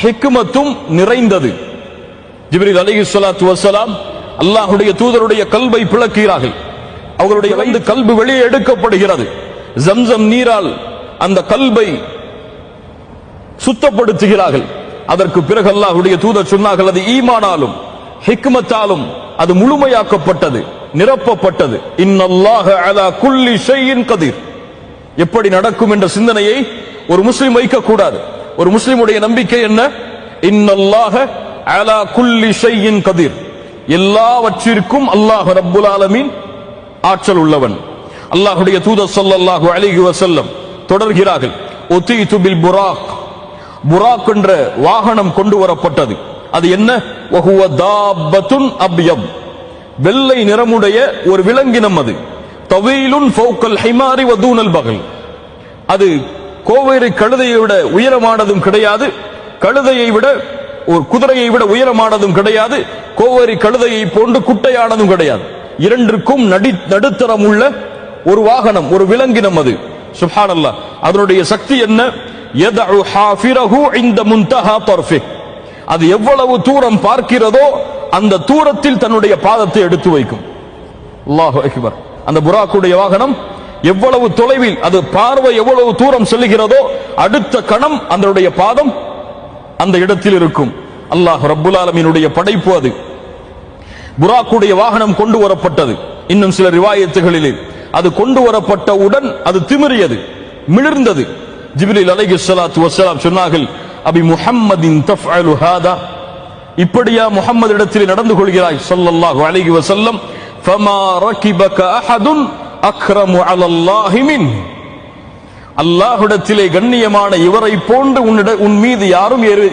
ஹிக்மத்தும் நிறைந்தது. ஜிப்ரீல் அலைஹிஸ்ஸலாத்து வஸ்ஸலாம் அல்லாஹ்வுடைய தூதருடைய கல்பை பிளக்கிறார்கள். அவர்களுடைய கல்பு வெளியே எடுக்கப்படுகிறது. ஜம்சம் நீரால் அந்த கல்பை சுத்தப்படுத்துகிறார்கள். அதற்கு பிறகு அல்லாஹ்வுடைய தூதர் சொன்னார்கள், அது ஈமானாலும் ஹிக்மத்தாலும் அது முழுமையாக்கப்பட்டது, நிரப்பப்பட்டது. இன்னல்லாஹ அலா குல்லி ஷைஇன் கதீர். எப்படி நடக்கும் என்ற சிந்தனையை ஒரு முஸ்லிம் வைக்கக்கூடாது. ஒரு முஸ்லிமுடைய நம்பிக்கை என்ன? இன்னல்லாஹ அலா குல்லி ஷைஇன் கதீர். எல்லாவற்றிற்கும் அல்லாஹ் ரப்புல் ஆலமீன் ஆற்றல் உள்ளவன். அல்லாஹ்வுடைய தூதர் ஸல்லல்லாஹு அலைஹி வஸல்லம் தொடர்கிறார்கள், உதீது பில் புராக். புராக் என்ற வாகனம் கொண்டு வரப்பட்டது. அது என்ன? வஹுவ தாப்பத்துன் அப்யத். வெள்ளை நிறமுடைய ஒரு விலங்கினம். அது தவீலுன் ஃபௌகல் ஹிமாரி வ தூனல் பகல். அது கோவேறு கழுதையை விட உயரமானதும் கிடையாது, கழுதையை விட ஒரு குதிரையை விட உயரமானதும் கிடையாது, கோவேரி கழுதையை போன்று குட்டையானதும் கிடையாது. இரண்டிற்கும் நடுத்தரம் உள்ள ஒரு வாகனம், ஒரு விலங்கினம் அது. சுப்ஹானல்லாஹ். அதனுடைய சக்தி என்ன? யதஉ ஹாஃபிரஹு இன்த முன்தஹா தர்ஃபி. அது எவ்வளவு தூரம் பார்க்கிறதோ அந்த தூரத்தில் தன்னுடைய பாதத்தை எடுத்து வைக்கும். அல்லாஹு அக்பர். அந்த புராக்குடைய வாகனம் எவ்வளவு தொலைவில், அது பார்வை எவ்வளவு தூரம் செல்லுகிறதோ அடுத்த கணம் அதனுடைய பாதம் அந்த இடத்தில் இருக்கும். அல்லாஹ் ரப்புல் ஆலமீனுடைய படைப்பு அது. புராக்குடைய வாகனம் கொண்டு வரப்பட்டது. இன்னும் சில ரிவாயத்துகளிலே அது கொண்டு வரப்பட்டவுடன் அது திமிரியது, மிளிர்ந்தது. ஜிப்ரீல் அலைஹிஸ்ஸலாத்து வஸ்ஸலாம் சொன்னார்கள், அபி முஹம்மதின் தஃஅலு ஹாதா. இப்படியா முஹம்மது இடத்தில் நடந்து கொள்கிறாய் ஸல்லல்லாஹு அலைஹி வஸல்லம்? ஃபமா ரகிபக அஹதுன் அக்ரமு அலல்லாஹி மின். அல்லாஹ்விடத்திலே கண்ணியமான இவரை போன்று உன் மீது யாரும் ஏறி